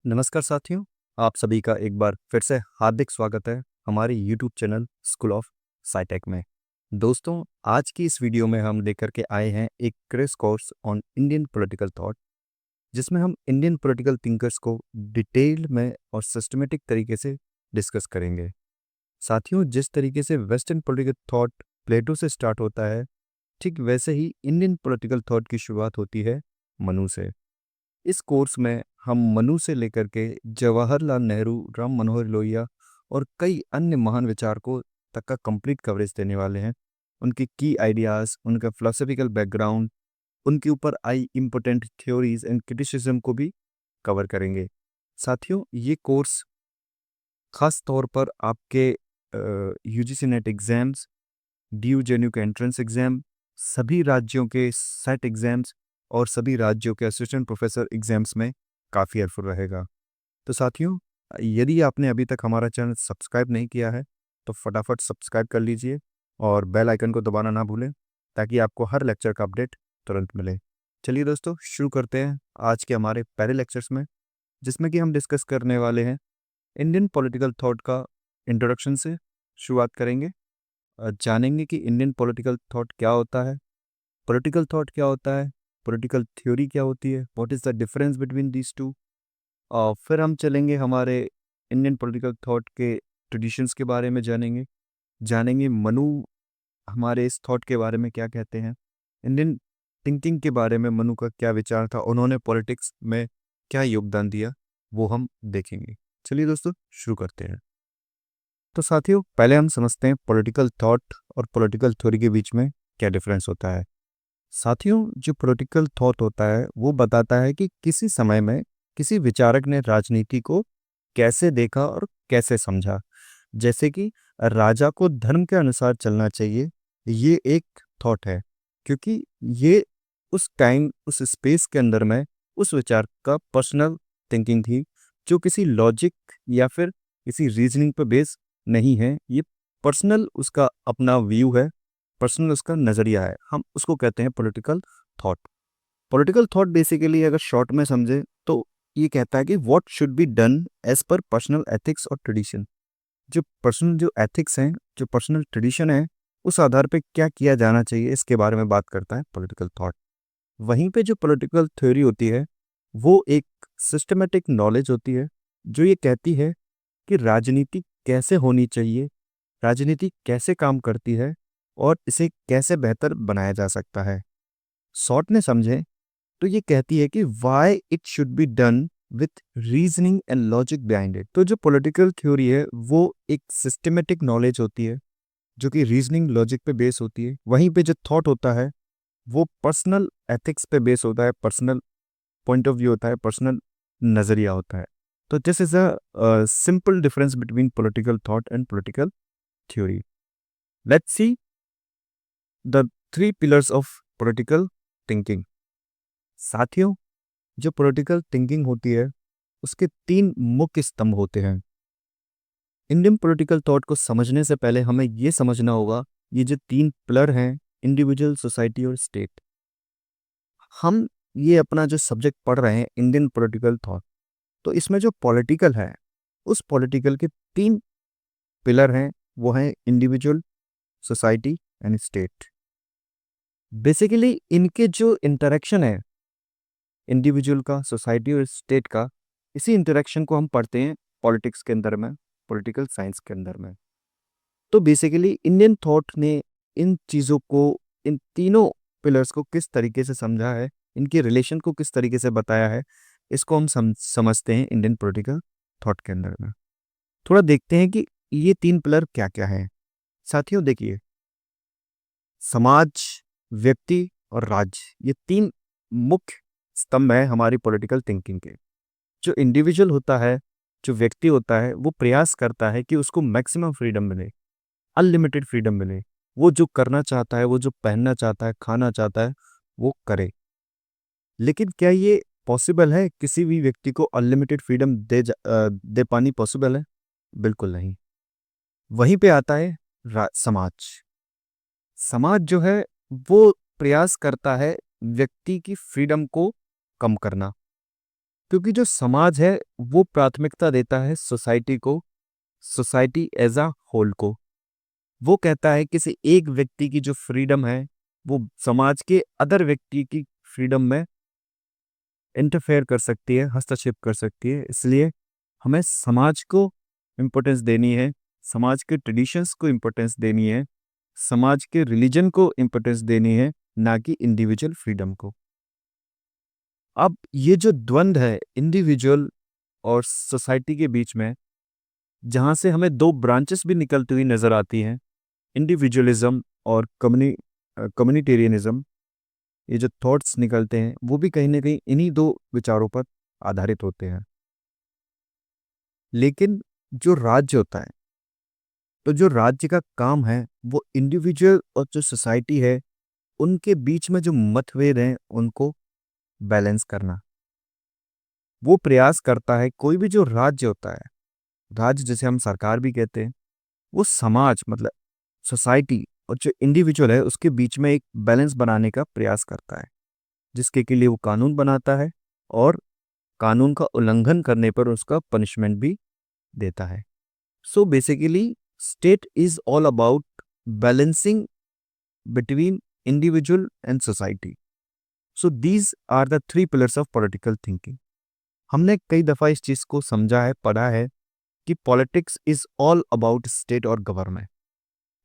नमस्कार साथियों, आप सभी का एक बार फिर से हार्दिक स्वागत है हमारे YouTube channel school of Scitech में। दोस्तों, आज की इस वीडियो में हम लेकर के आए हैं एक crash course on Indian political thought, जिसमें हम इंडियन पॉलिटिकल थिंकर्स को डिटेल में और सिस्टमेटिक तरीके से डिस्कस करेंगे। साथियों, जिस तरीके से वेस्टर्न पॉलिटिकल थॉट प्लेटो से स्टार्ट होता है, ठीक वैसे ही इंडियन पॉलिटिकल थॉट की शुरुआत होती है मनु से। इस कोर्स में हम मनु से लेकर के जवाहरलाल नेहरू, राम मनोहर लोहिया और कई अन्य महान विचारकों तक का कंप्लीट कवरेज देने वाले हैं। उनकी की आइडियाज़, उनका फिलोसफिकल बैकग्राउंड, उनके ऊपर आई इम्पोर्टेंट थ्योरीज एंड क्रिटिसिज्म को भी कवर करेंगे। साथियों, ये कोर्स खास तौर पर आपके यूजीसी नेट एग्ज़ाम्स, ड्यू जेन्यू के एंट्रेंस एग्ज़ाम, सभी राज्यों के सेट एग्ज़ाम्स और सभी राज्यों के असिस्टेंट प्रोफेसर एग्ज़ाम्स में काफ़ी हेल्पफुल रहेगा। तो साथियों, यदि आपने अभी तक हमारा चैनल सब्सक्राइब नहीं किया है तो फटाफट सब्सक्राइब कर लीजिए और बेल आइकन को दबाना ना भूलें, ताकि आपको हर लेक्चर का अपडेट तुरंत मिले। चलिए दोस्तों, शुरू करते हैं आज के हमारे पहले लेक्चर्स में, जिसमें कि हम डिस्कस करने वाले हैं इंडियन पॉलिटिकल थॉट का। इंट्रोडक्शन से शुरुआत करेंगे। जानेंगे कि इंडियन पॉलिटिकल थॉट क्या होता है, पॉलिटिकल थॉट क्या होता है, पॉलिटिकल थ्योरी क्या होती है, what is the difference between these two. और फिर हम चलेंगे हमारे इंडियन पॉलिटिकल थॉट के ट्रेडिशंस के बारे में जानेंगे। जानेंगे मनु हमारे इस थॉट के बारे में क्या कहते हैं, इंडियन थिंकिंग के बारे में मनु का क्या विचार था, उन्होंने पॉलिटिक्स में क्या योगदान दिया, वो हम देखेंगे। चलिए दोस्तों, शुरू करते हैं। तो साथियों, पहले हम समझते हैं पॉलिटिकल थॉट और पॉलिटिकल थ्योरी के बीच में क्या डिफरेंस होता है। साथियों, जो पॉलिटिकल थॉट होता है वो बताता है कि किसी समय में किसी विचारक ने राजनीति को कैसे देखा और कैसे समझा। जैसे कि राजा को धर्म के अनुसार चलना चाहिए, ये एक थॉट है, क्योंकि ये उस टाइम उस स्पेस के अंदर में उस विचार का पर्सनल थिंकिंग थी, जो किसी लॉजिक या फिर किसी रीजनिंग पर बेस नहीं है। ये पर्सनल उसका अपना व्यू है, पर्सनल उसका नज़रिया है। हम उसको कहते हैं political thought. Political thought basically अगर शॉर्ट में समझे तो ये कहता है कि what should be done as per personal ethics और ट्रेडिशन। जो एथिक्स हैं, जो पर्सनल ट्रेडिशन है, उस आधार पे क्या किया जाना चाहिए, इसके बारे में बात करता है पॉलिटिकल थॉट। वहीं पे जो पॉलिटिकल थ्योरी होती है वो एक सिस्टमेटिक नॉलेज होती है, जो ये कहती है कि राजनीति कैसे होनी चाहिए, राजनीति कैसे काम करती है और इसे कैसे बेहतर बनाया जा सकता है। शॉर्ट में समझें तो ये कहती है कि why it should be done with reasoning and logic behind it. तो जो पॉलिटिकल थ्योरी है वो एक सिस्टमेटिक नॉलेज होती है, जो कि रीजनिंग लॉजिक पे बेस होती है। वहीं पे जो थॉट होता है वो पर्सनल एथिक्स पे बेस होता है, पर्सनल पॉइंट ऑफ व्यू होता है, पर्सनल नजरिया होता है। तो this is a simple difference between political thought and political theory. Let's see the three pillars of political thinking. साथियों, जो पॉलिटिकल थिंकिंग होती है उसके तीन मुख्य स्तंभ होते हैं। इंडियन पॉलिटिकल थॉट को समझने से पहले हमें ये समझना होगा, ये जो तीन पिलर हैं, इंडिविजुअल, सोसाइटी और स्टेट। हम ये अपना जो सब्जेक्ट पढ़ रहे हैं इंडियन पॉलिटिकल थॉट, तो इसमें जो पॉलिटिकल है उस पॉलिटिकल के तीन पिलर हैं, वो हैं individual, society and state. Basically इनके जो इंटरेक्शन है, इंडिविजुअल का, सोसाइटी और स्टेट का, इसी इंटरेक्शन को हम पढ़ते हैं पॉलिटिक्स के अंदर में, पॉलिटिकल साइंस के अंदर में। तो बेसिकली इंडियन थॉट ने इन चीज़ों को, इन तीनों पिलर्स को किस तरीके से समझा है, इनके रिलेशन को किस तरीके से बताया है, इसको हम समझते हैं इंडियन पॉलिटिकल थॉट के अंदर में। थोड़ा देखते हैं कि ये तीन पिलर क्या क्या हैं। साथियों देखिए, समाज, व्यक्ति और राज्य, ये तीन मुख्य स्तंभ है हमारी पॉलिटिकल थिंकिंग के। जो इंडिविजुअल होता है, जो व्यक्ति होता है, वो प्रयास करता है कि उसको मैक्सिमम फ्रीडम मिले, अनलिमिटेड फ्रीडम मिले। वो जो करना चाहता है, वो जो पहनना चाहता है, खाना चाहता है, वो करे। लेकिन क्या ये पॉसिबल है? किसी भी व्यक्ति को अनलिमिटेड फ्रीडम दे पानी पॉसिबल है? बिल्कुल नहीं। वहीं पे आता है समाज। समाज जो है वो प्रयास करता है व्यक्ति की फ्रीडम को कम करना, क्योंकि जो समाज है वो प्राथमिकता देता है सोसाइटी को, सोसाइटी एज अ होल को। वो कहता है किसी एक व्यक्ति की जो फ्रीडम है वो समाज के अदर व्यक्ति की फ्रीडम में इंटरफेयर कर सकती है, हस्तक्षेप कर सकती है। इसलिए हमें समाज को इम्पोर्टेंस देनी है, समाज के ट्रेडिशंस को इम्पोर्टेंस देनी है, समाज के रिलीजन को इम्पोर्टेंस देनी है, ना कि इंडिविजुअल फ्रीडम को। अब ये जो द्वंद्व है इंडिविजुअल और सोसाइटी के बीच में, जहाँ से हमें दो ब्रांचेस भी निकलती हुई नजर आती हैं, इंडिविजुअलिज्म और कम्युनिटेरियनिज्म, ये जो थॉट्स निकलते हैं वो भी कहीं ना कहीं इन्हीं दो विचारों पर आधारित होते हैं। लेकिन जो राज्य होता है, तो जो राज्य का काम है वो इंडिविजुअल और जो सोसाइटी है उनके बीच में जो मतभेद हैं उनको बैलेंस करना। वो प्रयास करता है, कोई भी जो राज्य होता है, राज्य जिसे हम सरकार भी कहते हैं, वो समाज मतलब सोसाइटी और जो इंडिविजुअल है उसके बीच में एक बैलेंस बनाने का प्रयास करता है, जिसके के लिए वो कानून बनाता है और कानून का उल्लंघन करने पर उसका पनिशमेंट भी देता है। So basically state is all about balancing between individual and society. So these are the three pillars of political thinking. हमने कई दफा इस चीज को समझा है, पढ़ा है कि politics is all about state और गवर्नमेंट।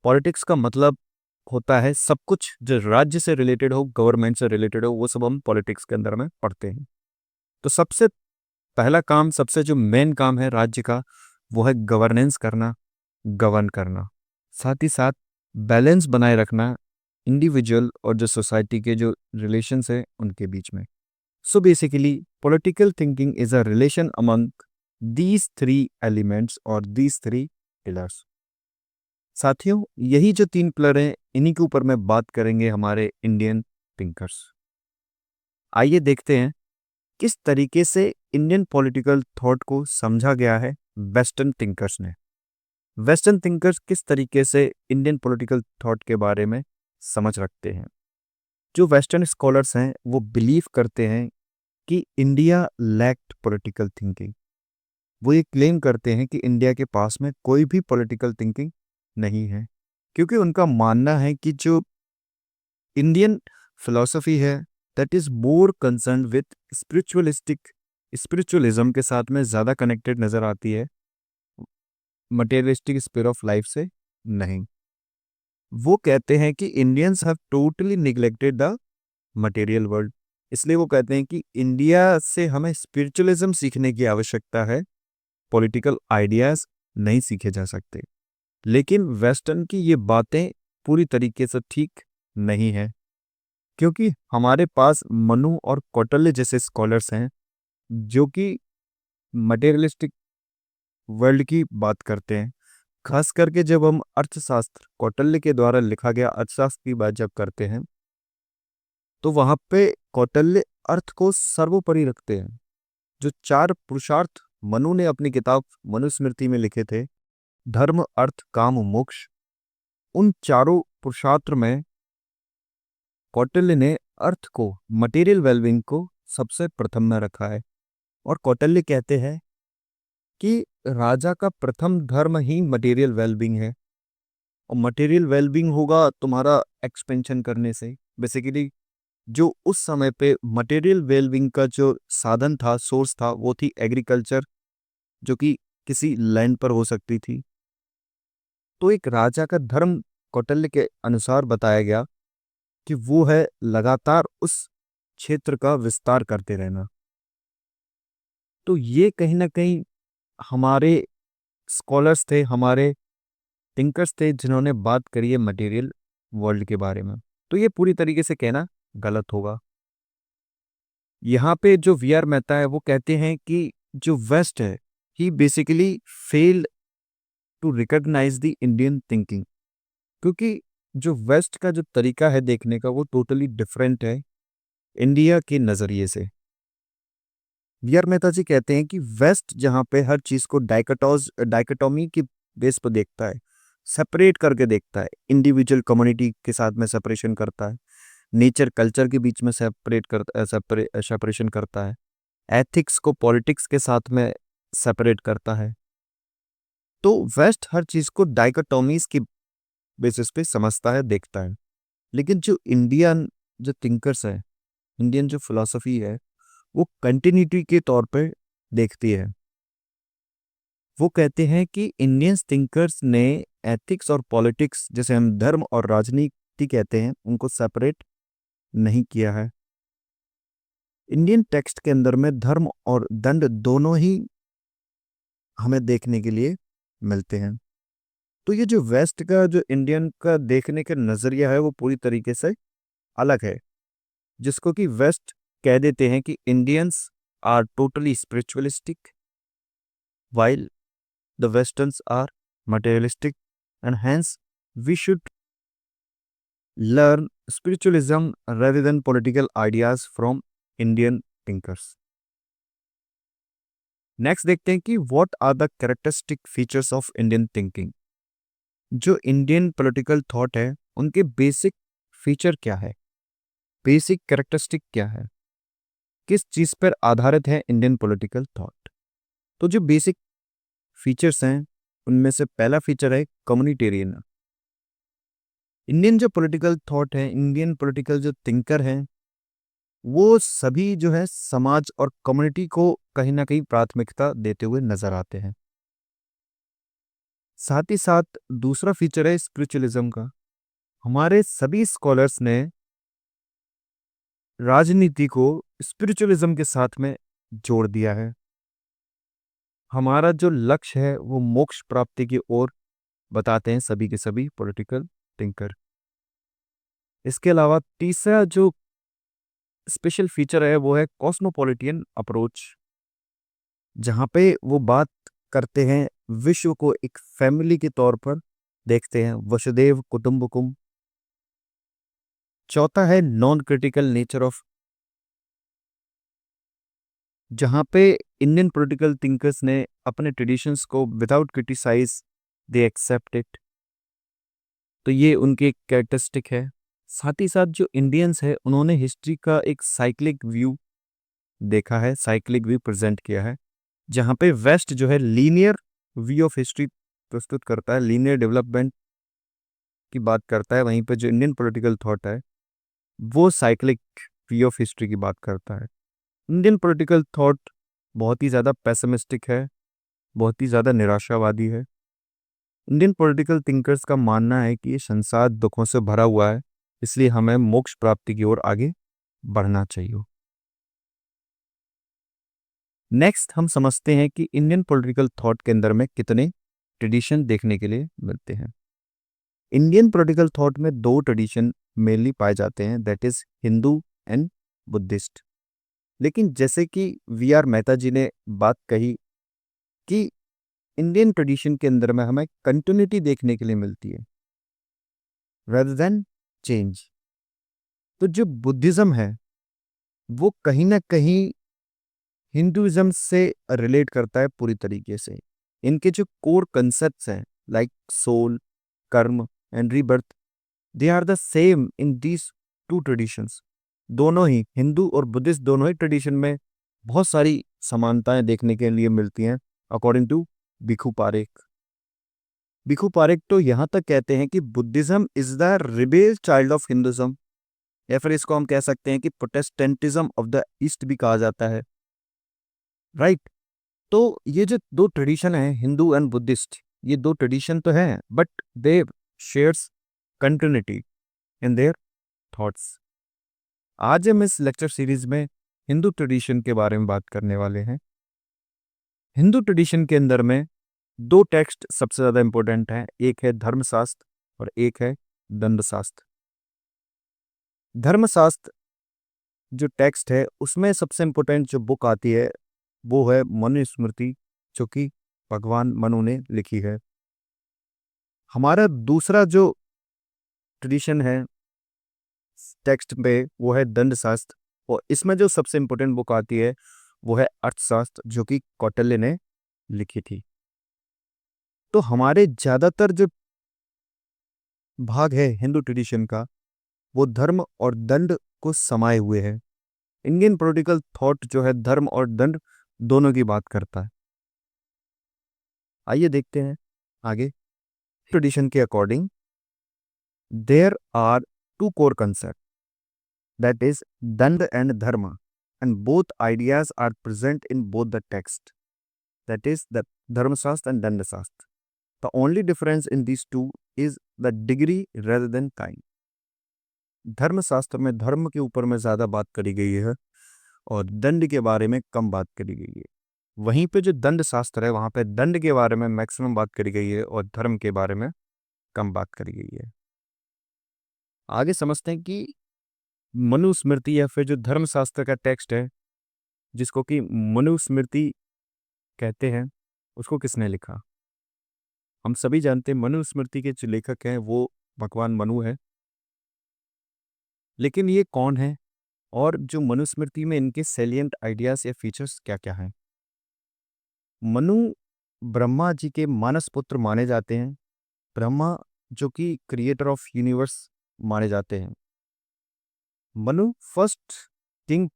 पॉलिटिक्स का मतलब होता है सब कुछ जो राज्य से रिलेटेड हो, गवर्नमेंट से रिलेटेड हो, वो सब हम पॉलिटिक्स के अंदर में पढ़ते हैं। तो सबसे पहला काम, सबसे जो मेन काम है राज्य का, वो है गवर्नेंस करना, गवर्न करना, साथ ही साथ बैलेंस बनाए रखना इंडिविजुअल और जो सोसाइटी के जो रिलेशंस है उनके बीच में। So basically political thinking is a relation among these three elements और दीज थ्री पिलर्स। साथियों, यही जो तीन पिलर हैं इन्हीं के ऊपर में बात करेंगे हमारे इंडियन थिंकर्स। आइए देखते हैं किस तरीके से इंडियन पॉलिटिकल थॉट को समझा गया है वेस्टर्न थिंकर्स ने। वेस्टर्न थिंकर्स किस तरीके से इंडियन पॉलिटिकल थॉट के बारे में समझ रखते हैं। जो वेस्टर्न स्कॉलर्स हैं वो बिलीव करते हैं कि इंडिया लैक्ड पॉलिटिकल थिंकिंग। वो ये क्लेम करते हैं कि इंडिया के पास में कोई भी पॉलिटिकल थिंकिंग नहीं है, क्योंकि उनका मानना है कि जो इंडियन फिलॉसफी है that is more concern with spiritualism के साथ में ज़्यादा कनेक्टेड नज़र आती है, मटेरियलिस्टिक स्पिरिट ऑफ लाइफ से नहीं। वो कहते हैं कि Indians have totally neglected the material world. इसलिए वो कहते हैं कि इंडिया से हमें स्पिरिचुअलिज्म सीखने की आवश्यकता है, पॉलिटिकल आइडियाज नहीं सीखे जा सकते। लेकिन वेस्टर्न की ये बातें पूरी तरीके से ठीक नहीं है, क्योंकि हमारे पास मनु और कौटिल्य जैसे स्कॉलर्स हैं जो कि मटेरियलिस्टिक वर्ल्ड की बात करते हैं। खास करके जब हम अर्थशास्त्र, कौटिल्य के द्वारा लिखा गया अर्थशास्त्र की बात जब करते हैं तो वहां पे कौटिल्य अर्थ को सर्वोपरि रखते हैं। जो चार पुरुषार्थ मनु ने अपनी किताब मनुस्मृति में लिखे थे, धर्म अर्थ काम मोक्ष, उन चारों पुरुषार्थ में कौटिल्य ने अर्थ को, मटेरियल वेलबींग को सबसे प्रथम में रखा है। और कौटिल्य कहते हैं कि राजा का प्रथम धर्म ही मटेरियल वेलबींग है, और मटेरियल वेलबींग होगा तुम्हारा एक्सपेंशन करने से। बेसिकली जो उस समय पे मटेरियल वेलबींग का जो साधन था, सोर्स था, वो थी एग्रीकल्चर, जो कि किसी लैंड पर हो सकती थी। तो एक राजा का धर्म कौटिल्य के अनुसार बताया गया कि वो है लगातार उस क्षेत्र का विस्तार करते रहना। तो ये कहीं ना कहीं हमारे स्कॉलर्स थे, हमारे थिंकर्स थे जिन्होंने बात करी है मटेरियल वर्ल्ड के बारे में। तो ये पूरी तरीके से कहना गलत होगा। यहाँ पे जो वी आर मेहता है वो कहते हैं कि जो वेस्ट है ही basically failed to recognise the Indian thinking, क्योंकि जो वेस्ट का जो तरीका है देखने का वो टोटली डिफरेंट है इंडिया के नज़रिए से। वी आर मेहता जी कहते हैं कि वेस्ट जहाँ पे हर चीज़ को डाइकोटोमी की बेस पर देखता है, सेपरेट करके देखता है, इंडिविजुअल कम्युनिटी के साथ में सेपरेशन करता है, नेचर कल्चर के बीच में सेपरेशन करता है, एथिक्स को पॉलिटिक्स के साथ में सेपरेट करता है। तो वेस्ट हर चीज को डाइकोटोमीज की बेसिस पे समझता है, देखता है। लेकिन जो इंडियन जो थिंकर्स है, इंडियन जो फिलॉसफी है, वो कंटिन्यूटी के तौर पे देखती है। वो कहते हैं कि इंडियन थिंकर्स ने एथिक्स और पॉलिटिक्स, जैसे हम धर्म और राजनीति कहते हैं, उनको सेपरेट नहीं किया है। इंडियन टेक्स्ट के अंदर में धर्म और दंड दोनों ही हमें देखने के लिए मिलते हैं। तो ये जो वेस्ट का, जो इंडियन का देखने का नजरिया है, वो पूरी तरीके से अलग है, जिसको कि वेस्ट कह देते हैं कि Indians are totally spiritualistic while the westerns are materialistic, and hence we should learn spiritualism rather than political ideas from Indian thinkers. Next देखते हैं कि what are the characteristic features of Indian thinking. जो Indian political thought है, उनके basic feature क्या है, basic characteristic क्या है, किस चीज पर आधारित है इंडियन पॉलिटिकल थॉट। तो जो बेसिक फीचर्स हैं, उनमें से पहला फीचर है कम्युनिटेरियन। इंडियन जो पॉलिटिकल थॉट है, इंडियन पॉलिटिकल जो थिंकर हैं, वो सभी जो है समाज और कम्युनिटी को कहीं ना कहीं प्राथमिकता देते हुए नजर आते हैं। साथ ही साथ दूसरा फीचर है स्पिरिचुअलिज्म का। हमारे सभी स्कॉलर्स ने राजनीति को स्पिरिचुअलिज्म के साथ में जोड़ दिया है। हमारा जो लक्ष्य है वो मोक्ष प्राप्ति की ओर बताते हैं सभी के सभी पॉलिटिकल थिंकर। इसके अलावा तीसरा जो स्पेशल फीचर है वो है कॉस्मोपॉलिटियन अप्रोच, जहां पे वो बात करते हैं, विश्व को एक फैमिली के तौर पर देखते हैं, वसुदेव कुटुंबकम। चौथा है नॉन क्रिटिकल नेचर ऑफ, जहां पे इंडियन पॉलिटिकल थिंकर्स ने अपने ट्रेडिशंस को without criticise they accept it. तो ये उनकी एक कैरेक्टरिस्टिक है। साथ ही साथ जो इंडियंस है, उन्होंने हिस्ट्री का एक साइक्लिक व्यू देखा है, साइक्लिक व्यू प्रेजेंट किया है, जहां पे वेस्ट जो है लीनियर व्यू ऑफ हिस्ट्री प्रस्तुत करता है, लीनियर डेवलपमेंट की बात करता है। वहीं पे जो इंडियन पॉलिटिकल थॉट है, वो साइक्लिक व्यू ऑफ हिस्ट्री की बात करता है। इंडियन पॉलिटिकल थॉट बहुत ही ज़्यादा पेसिमिस्टिक है, बहुत ही ज़्यादा निराशावादी है। इंडियन पॉलिटिकल थिंकर्स का मानना है कि ये संसार दुखों से भरा हुआ है, इसलिए हमें मोक्ष प्राप्ति की ओर आगे बढ़ना चाहिए। नेक्स्ट हम समझते हैं कि इंडियन पॉलिटिकल थॉट के अंदर में कितने ट्रेडिशन देखने के लिए मिलते हैं। इंडियन पॉलिटिकल थॉट में दो ट्रेडिशन मेनली पाए जाते हैं, that is Hindu and Buddhist. लेकिन जैसे कि वी आर मेहता जी ने बात कही कि इंडियन ट्रेडिशन के अंदर में हमें कंटिन्यूटी देखने के लिए मिलती है rather देन चेंज। तो जो बुद्धिज्म है, वो कहीं ना कहीं हिंदुइज्म से रिलेट करता है पूरी तरीके से। इनके जो कोर कंसेप्ट्स हैं, like soul, karma and rebirth, they are the same in these two traditions. दोनों ही हिंदू और बुद्धिस्ट, दोनों ही ट्रेडिशन में बहुत सारी समानताएं देखने के लिए मिलती हैं, अकॉर्डिंग टू भिखु पारेख। भिखु पारेख तो यहां तक कहते हैं कि Buddhism is the rebel child of Hinduism, या फिर इसको हम कह सकते हैं कि प्रोटेस्टेंटिज्म ऑफ द ईस्ट भी कहा जाता है, राइट। तो ये जो दो ट्रेडिशन है, हिंदू एंड बुद्धिस्ट, ये दो ट्रेडिशन तो हैं, but they shares continuity in their thoughts. आज हम इस लेक्चर सीरीज में हिंदू ट्रेडिशन के बारे में बात करने वाले हैं। हिंदू ट्रेडिशन के अंदर में दो टेक्स्ट सबसे ज्यादा इंपॉर्टेंट हैं, एक है धर्मशास्त्र और एक है दंडशास्त्र। धर्मशास्त्र जो टेक्स्ट है, उसमें सबसे इंपॉर्टेंट जो बुक आती है वो है मनुस्मृति, जो कि भगवान मनु ने लिखी है। हमारा दूसरा जो ट्रेडिशन है टेक्स्ट पे, वो है दंडशास्त्र, और इसमें जो सबसे इंपॉर्टेंट बुक आती है वो है अर्थशास्त्र, जो कि कौटिल्य ने लिखी थी। तो हमारे ज्यादातर जो भाग है हिंदू ट्रेडिशन का, वो धर्म और दंड को समाये हुए है। इंडियन पॉलिटिकल थॉट जो है धर्म और दंड दोनों की बात करता है। आइए देखते हैं आगे। ट्रेडिशन के according there are two core concept, that is dand and dharma, and both ideas are present in both the text, that is the dharma shastra and danda shastra. The only difference in these two is the degree rather than kind. धर्म शास्त्र में धर्म के ऊपर में ज्यादा बात करी गई है और दंड के बारे में कम बात करी गई है। वहीं पे जो दंड शास्त्र है वहां पे दंड के बारे में मैक्सिमम बात करी गई है और धर्म के बारे में कम बात करी गई है। आगे समझते हैं कि मनुस्मृति या फिर जो धर्मशास्त्र का टेक्स्ट है जिसको कि मनुस्मृति कहते हैं उसको किसने लिखा। हम सभी जानते हैं मनुस्मृति के जो लेखक हैं वो भगवान मनु है, लेकिन ये कौन है और जो मनुस्मृति में इनके सैलिएंट आइडियाज या फीचर्स क्या क्या हैं। मनु ब्रह्मा जी के मानस पुत्र माने जाते हैं। ब्रह्मा जो कि क्रिएटर ऑफ यूनिवर्स माने जाते हैं। मनु फर्स्ट किंग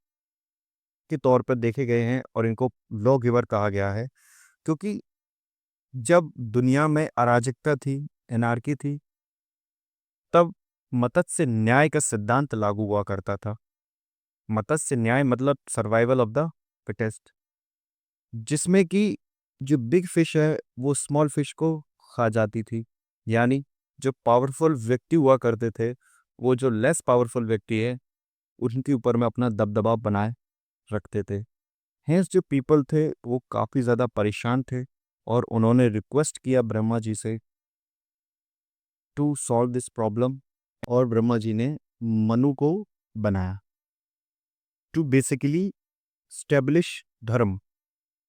के तौर पर देखे गए हैं और इनको लॉ गिवर कहा गया है, क्योंकि जब दुनिया में अराजकता थी, एनार्की थी, तब मत्स्य न्याय का सिद्धांत लागू हुआ करता था। मत्स्य न्याय मतलब सर्वाइवल ऑफ द फिटेस्ट, जिसमें कि जो बिग फिश है वो स्मॉल फिश को खा जाती थी। यानी जो पावरफुल व्यक्ति हुआ करते थे वो जो लेस पावरफुल व्यक्ति है उनके ऊपर में अपना दबदबा बनाए रखते थे। हेंस जो पीपल थे वो काफ़ी ज़्यादा परेशान थे और उन्होंने रिक्वेस्ट किया ब्रह्मा जी से टू सॉल्व दिस प्रॉब्लम, और ब्रह्मा जी ने मनु को बनाया टू बेसिकली स्टेब्लिश धर्म,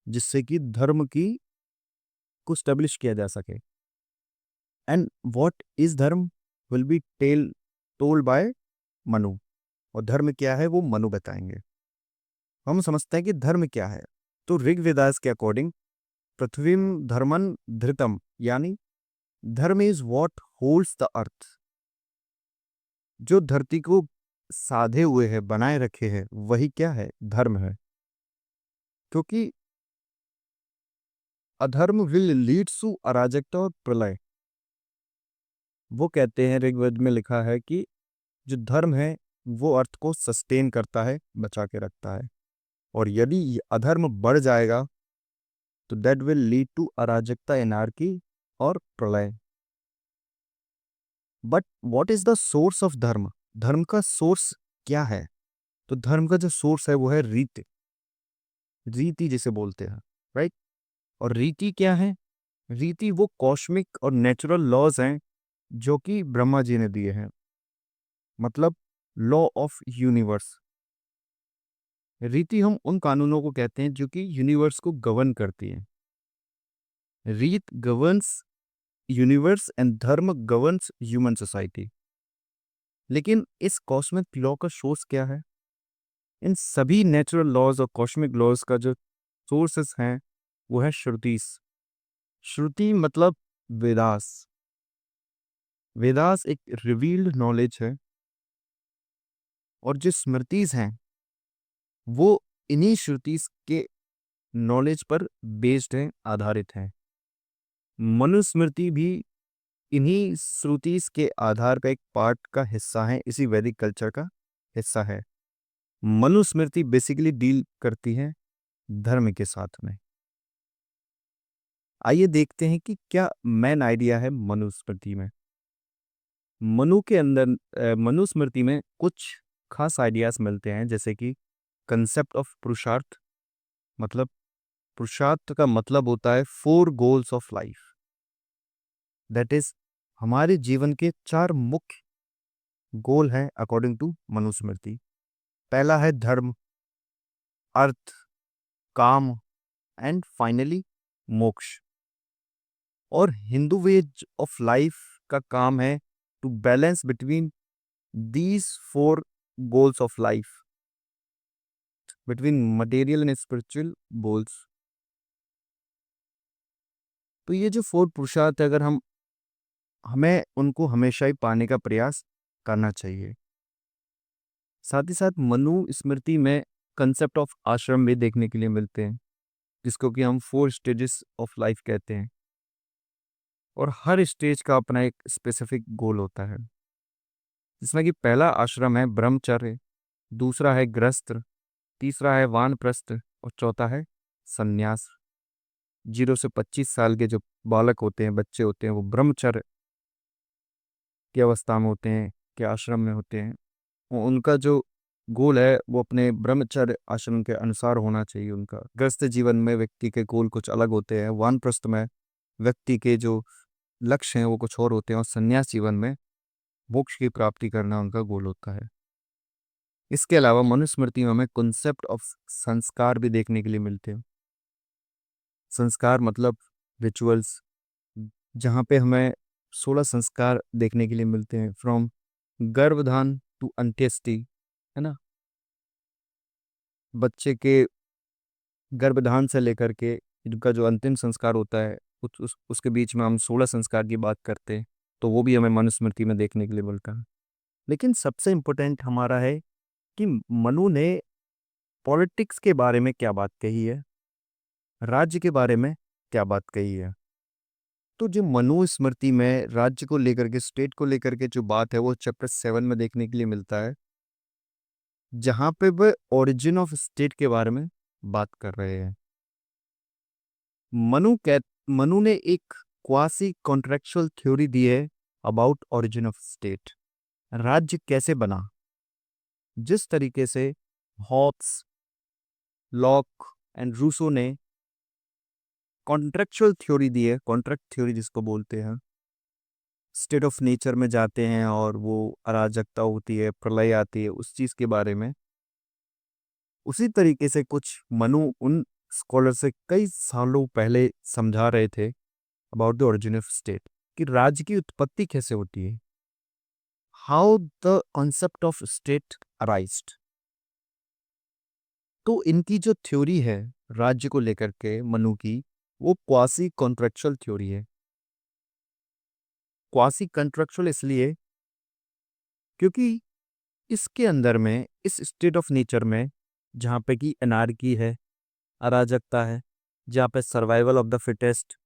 जिससे कि धर्म की को स्टेब्लिश किया जा सके। एंड व्हाट इज धर्म will be told by Manu, और धर्म क्या है वो मनु बताएंगे। हम समझते हैं कि धर्म क्या है। तो ऋग्वेदास के अकॉर्डिंग पृथ्वीम धर्मन धृतम, यानी धर्म is what holds the earth, जो धरती को साधे हुए है, बनाए रखे है, वही क्या है, धर्म है। क्योंकि अधर्म विल लीड्स टू अराजकता और प्रलय। वो कहते हैं, ऋग्वेद में लिखा है कि जो धर्म है वो अर्थ को सस्टेन करता है, बचा के रखता है, और यदि अधर्म बढ़ जाएगा तो दैट विल लीड टू अराजकता, एनार्की और प्रलय। But what is the source of धर्म, धर्म का सोर्स क्या है। तो धर्म का जो सोर्स है वो है रीति, रीति जिसे बोलते हैं, राइट। और रीति क्या है, रीति वो कॉस्मिक और नेचुरल लॉज हैं जो कि ब्रह्मा जी ने दिए हैं, मतलब लॉ ऑफ यूनिवर्स। रीति हम उन कानूनों को कहते हैं जो कि यूनिवर्स को गवर्न करती हैं। रीत गवर्न्स यूनिवर्स एंड धर्म गवर्न्स ह्यूमन सोसाइटी। लेकिन इस कॉस्मिक लॉ का सोर्स क्या है, इन सभी नेचुरल लॉज और कॉस्मिक लॉज का जो सोर्सेस हैं वो है श्रुतिस। श्रुति मतलब वेदास। वेदास एक रिवील्ड नॉलेज है, और जो स्मृतिज हैं वो इन्हीं श्रुतिस के नॉलेज पर बेस्ड है, आधारित है। मनुस्मृति भी इन्हीं श्रुतिस के आधार का एक पार्ट का हिस्सा है, इसी वैदिक कल्चर का हिस्सा है। मनुस्मृति बेसिकली डील करती है धर्म के साथ में। आइए देखते हैं कि क्या मेन आइडिया है मनुस्मृति में। मनुस्मृति में कुछ खास आइडियाज मिलते हैं, जैसे कि कंसेप्ट ऑफ पुरुषार्थ, मतलब पुरुषार्थ का मतलब होता है 4 goals of life, that is हमारे जीवन के 4 मुख्य गोल हैं अकॉर्डिंग टू मनुस्मृति। पहला है धर्म, अर्थ, काम एंड फाइनली मोक्ष। और हिंदू वेज ऑफ लाइफ का काम है to balance between these 4 goals of life, between material and spiritual goals. तो ये जो 4 पुरुषार्थ है, अगर हमें उनको हमेशा ही पाने का प्रयास करना चाहिए। साथ ही साथ मनु स्मृति में कंसेप्ट ऑफ आश्रम भी देखने के लिए मिलते हैं, जिसको कि हम 4 स्टेजेस ऑफ लाइफ कहते हैं। और हर स्टेज का अपना एक स्पेसिफिक गोल होता है, जिसमें कि पहला आश्रम है ब्रह्मचर्य, दूसरा है गृहस्थ, तीसरा है वानप्रस्थ और चौथा है संन्यास। 0 से 25 साल के जो बालक होते हैं, बच्चे होते हैं, वो ब्रह्मचर्य की अवस्था में होते हैं, के आश्रम में होते हैं। उनका जो गोल है वो अपने ब्रह्मचर्य आश्रम के अनुसार होना चाहिए। उनका गृहस्थ जीवन में व्यक्ति के गोल कुछ अलग होते हैं, वानप्रस्थ में व्यक्ति के जो लक्ष्य हैं वो कुछ और होते हैं, और संन्यास जीवन में मोक्ष की प्राप्ति करना उनका गोल होता है। इसके अलावा मनुस्मृति में हमें कॉन्सेप्ट ऑफ संस्कार भी देखने के लिए मिलते हैं। संस्कार मतलब रिचुअल्स, जहाँ पे हमें 16 संस्कार देखने के लिए मिलते हैं, फ्रॉम गर्भधान टू अंत्येष्टि, है ना। बच्चे के गर्भधान से लेकर के इनका जो अंतिम संस्कार होता है, उसके बीच में हम 16 संस्कार की बात करते हैं, तो वो भी हमें मनुस्मृति में देखने के लिए मिलता है। लेकिन सबसे इम्पोर्टेंट हमारा है कि मनु ने पॉलिटिक्स के बारे में क्या बात कही है, राज्य के बारे में क्या बात कही है। तो जो मनुस्मृति में राज्य को लेकर के, स्टेट को लेकर के जो बात है, वो चैप्टर 7 में देखने के लिए मिलता है, जहां पे वह ओरिजिन ऑफ स्टेट के बारे में बात कर रहे हैं। मनु ने एक क्वासी कॉन्ट्रेक्चुअल थ्योरी दी है अबाउट ओरिजिन ऑफ स्टेट, राज्य कैसे बना। जिस तरीके से हॉब्स, लॉक एंड रूसो ने कॉन्ट्रेक्चुअल थ्योरी दी है, कॉन्ट्रैक्ट थ्योरी जिसको बोलते हैं, स्टेट ऑफ नेचर में जाते हैं और वो अराजकता होती है, प्रलय आती है, उस चीज के बारे में। उसी तरीके से कुछ मनु उन स्कॉलर से कई सालों पहले समझा रहे थे about the origin of state, कि राज्य की उत्पत्ति कैसे होती है, how the concept of state arised. तो इनकी जो थ्योरी है राज्य को लेकर के मनु की, वो क्वासी कॉन्ट्रेक्चुअल थ्योरी है। क्वासी कॉन्ट्रेक्चुअल इसलिए क्योंकि इसके अंदर में, इस स्टेट ऑफ नेचर में, जहाँ पे कि एनार्की है, अराजकता है, जहाँ पे सर्वाइवल ऑफ द फिटेस्ट,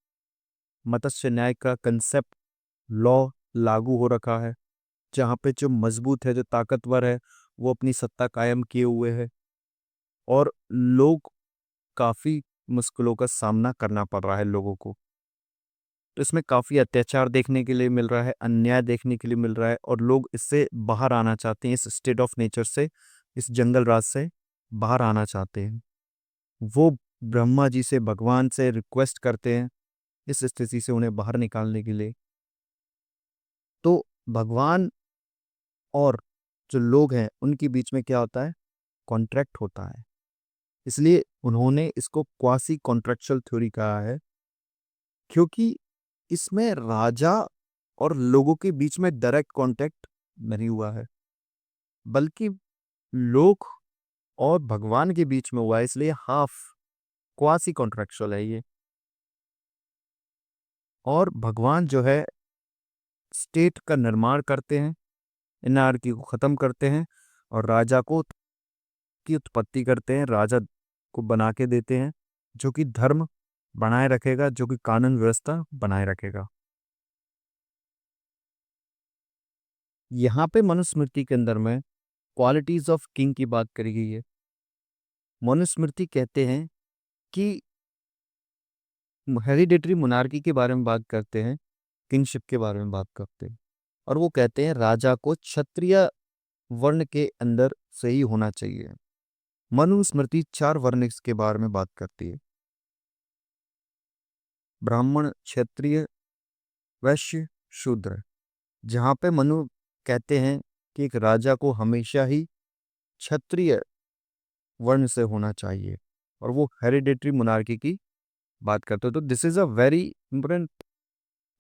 मत्स्य न्याय का कंसेप्ट, लॉ लागू हो रखा है, जहाँ पे जो मजबूत है, जो ताकतवर है, वो अपनी सत्ता कायम किए हुए है, और लोग काफी मुश्किलों का सामना करना पड़ रहा है लोगों को। तो इसमें काफी अत्याचार देखने के लिए मिल रहा है, अन्याय देखने के लिए मिल रहा है, और लोग इससे बाहर आना चाहते हैं, इस स्टेट ऑफ नेचर से, इस जंगल राज से बाहर आना चाहते हैं। वो ब्रह्मा जी से, भगवान से रिक्वेस्ट करते हैं इस स्थिति से उन्हें बाहर निकालने के लिए। तो भगवान और जो लोग हैं उनके बीच में क्या होता है, कॉन्ट्रैक्ट होता है। इसलिए उन्होंने इसको क्वासी कॉन्ट्रेक्चुअल थ्योरी कहा है, क्योंकि इसमें राजा और लोगों के बीच में डायरेक्ट कांटेक्ट नहीं हुआ है, बल्कि लोग और भगवान के बीच में हुआ है, इसलिए हाफ क्वासी कॉन्ट्रेक्चुअल है ये। और भगवान जो है स्टेट का निर्माण करते हैं, एनार्की को खत्म करते हैं, और राजा को की उत्पत्ति करते हैं, राजा को बना के देते हैं, जो कि धर्म बनाए रखेगा, जो कि कानून व्यवस्था बनाए रखेगा। यहाँ पे मनुस्मृति के अंदर में क्वालिटीज ऑफ किंग की बात करी गई है। मनुस्मृति कहते हैं कि हेरिडेटरी मोनार्की के बारे में बात करते हैं, किंगशिप के बारे में बात करते हैं, और वो कहते हैं राजा को क्षत्रिय वर्ण के अंदर से ही होना चाहिए। मनुस्मृति 4 वर्ण के बारे में बात करती है, ब्राह्मण, क्षत्रिय, वैश्य, शूद्र। जहाँ पे मनु कहते हैं कि एक राजा को हमेशा ही क्षत्रिय वर्ण से होना चाहिए, और वो हेरिडेटरी मोनार्की की बात करते हो। तो this is a very important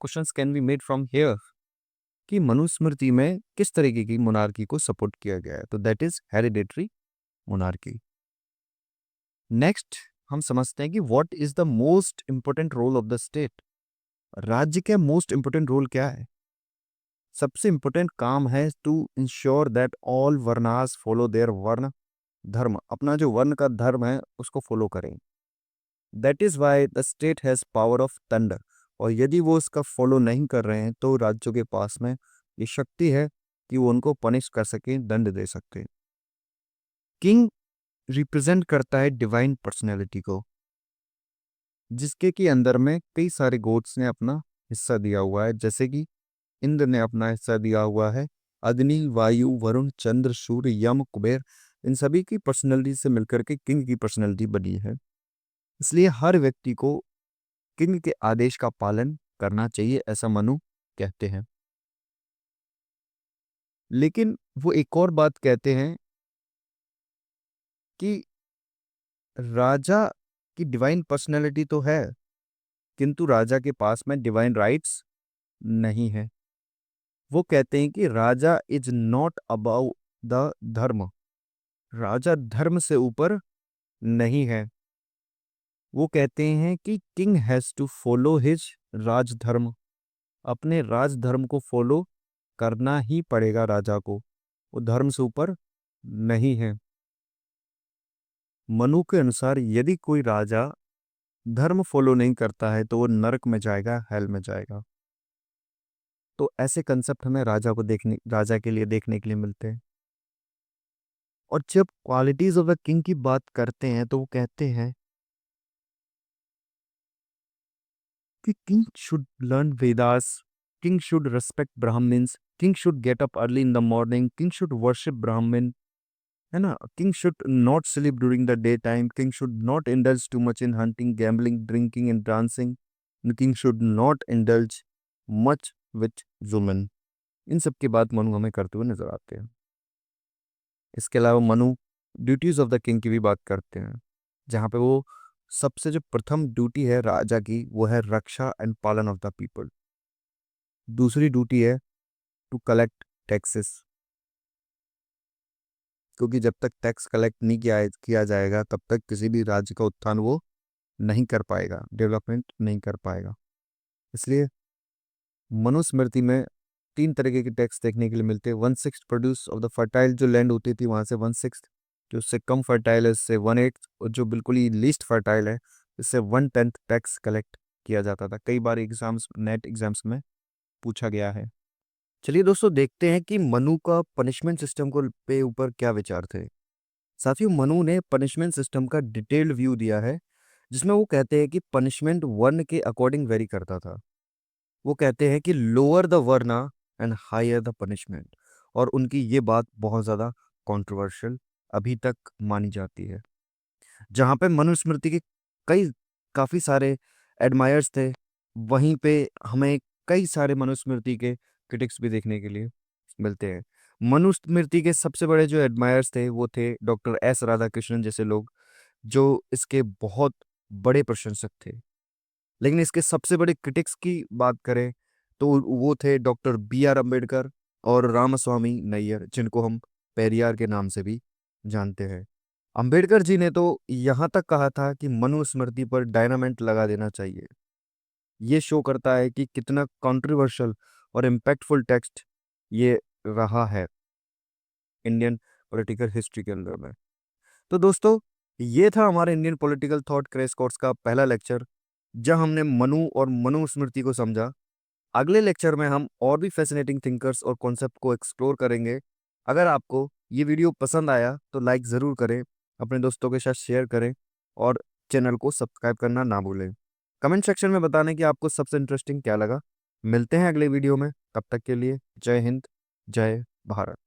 questions can be made from here, कि मनुस्मृति में किस तरीके की मोनार्की को सपोर्ट किया गया है। तो that is hereditary monarchy. Next हम समझते हैं कि what is the most important role of the state. राज्य का मोस्ट इंपॉर्टेंट रोल क्या है? सबसे इंपॉर्टेंट काम है to ensure that all varnas follow their varna dharma, अपना जो वर्ण का धर्म है उसको फॉलो करें। That is why the state has power of thunder. और यदि वो उसका फॉलो नहीं कर रहे हैं तो राज्यों के पास में ये शक्ति है कि वो उनको पनिश कर सके, दंड दे सकते। किंग रिप्रेजेंट करता है डिवाइन पर्सनैलिटी को, जिसके की अंदर में कई सारे गोड्स ने अपना हिस्सा दिया हुआ है, जैसे कि इंद्र ने अपना हिस्सा दिया हुआ है, अग्नि, वायु, वरुण, चंद्र, सूर्य, यम, कुबेर, इन सभी की पर्सनैलिटी से मिलकर के किंग की पर्सनैलिटी बनी है। इसलिए हर व्यक्ति को किंग के आदेश का पालन करना चाहिए, ऐसा मनु कहते हैं। लेकिन वो एक और बात कहते हैं कि राजा की डिवाइन पर्सनैलिटी तो है, किंतु राजा के पास में डिवाइन राइट्स नहीं है। वो कहते हैं कि राजा इज नॉट अबाउ द धर्म, राजा धर्म से ऊपर नहीं है। वो कहते हैं कि king has to follow his rajdharma, अपने राजधर्म को फॉलो करना ही पड़ेगा राजा को, वो धर्म से ऊपर नहीं है। मनु के अनुसार यदि कोई राजा धर्म फॉलो नहीं करता है तो वो नरक में जाएगा, हेल में जाएगा। तो ऐसे कंसेप्ट हमें राजा के लिए देखने के लिए मिलते हैं। और जब क्वालिटीज ऑफ द किंग की बात करते हैं तो वो कहते हैं कि king should learn Vedas, king should respect Brahmins, king should get up early in the morning, king should worship Brahmin, है ना। King should not sleep during the day time, king should not indulge too much in hunting, gambling, drinking and dancing, king should not indulge much with women. इन सब की बात मनु हमें करते हुए नजर आते हैं। इसके अलावा Manu duties of the king की भी बात करते हैं, जहाँ पे वो सबसे जो प्रथम ड्यूटी है राजा की वो है रक्षा एंड पालन ऑफ द पीपल। दूसरी ड्यूटी है टू कलेक्ट टैक्सेस, क्योंकि जब तक टैक्स कलेक्ट नहीं किया जाएगा तब तक किसी भी राज्य का उत्थान वो नहीं कर पाएगा, डेवलपमेंट नहीं कर पाएगा। इसलिए मनुस्मृति में 3 तरीके के टैक्स देखने के लिए मिलते हैं। 1/6 प्रोड्यूस ऑफ द फर्टाइल, जो लैंड होती थी वहां से 1/6, जो उससे कम फर्टाइल है उससे 1/8, और जो बिल्कुल ही लीस्ट फर्टाइल है इससे 1/10 टैक्स कलेक्ट किया जाता था। कई बार एग्जाम्स, नेट एग्जाम्स में पूछा गया है। चलिए दोस्तों, देखते हैं कि मनु का पनिशमेंट सिस्टम को पे ऊपर क्या विचार थे। साथियों, मनु ने पनिशमेंट सिस्टम का डिटेल्ड व्यू दिया है, जिसमें वो कहते हैं कि पनिशमेंट वर्ण के अकॉर्डिंग वेरी करता था। वो कहते हैं कि lower the varna and higher the punishment, और उनकी ये बात बहुत ज़्यादा कंट्रोवर्शियल अभी तक मानी जाती है। जहाँ पे मनुस्मृति के कई काफ़ी सारे एडमायर्स थे, वहीं पे हमें कई सारे मनुस्मृति के क्रिटिक्स भी देखने के लिए मिलते हैं। मनुस्मृति के सबसे बड़े जो एडमायर्स थे वो थे डॉक्टर एस राधाकृष्णन जैसे लोग, जो इसके बहुत बड़े प्रशंसक थे। लेकिन इसके सबसे बड़े क्रिटिक्स की बात करें तो वो थे डॉक्टर बी आर अम्बेडकर और रामास्वामी नैयर, जिनको हम पेरियार के नाम से भी जानते हैं। अंबेडकर जी ने तो यहाँ तक कहा था कि मनुस्मृति पर डायनामाइट लगा देना चाहिए। ये शो करता है कि कितना कंट्रोवर्शियल और इम्पैक्टफुल टेक्स्ट ये रहा है इंडियन पॉलिटिकल हिस्ट्री के अंदर में। तो दोस्तों, ये था हमारे Indian political thought crash course का पहला लेक्चर, जहां हमने मनु और मनुस्मृति को समझा। अगले लेक्चर में हम और भी फैसिनेटिंग थिंकर्स और कॉन्सेप्ट को एक्सप्लोर करेंगे। अगर आपको ये वीडियो पसंद आया तो लाइक ज़रूर करें, अपने दोस्तों के साथ शेयर करें और चैनल को सब्सक्राइब करना ना भूलें। कमेंट सेक्शन में बताने कि आपको सबसे इंटरेस्टिंग क्या लगा। मिलते हैं अगले वीडियो में, तब तक के लिए जय हिंद, जय भारत।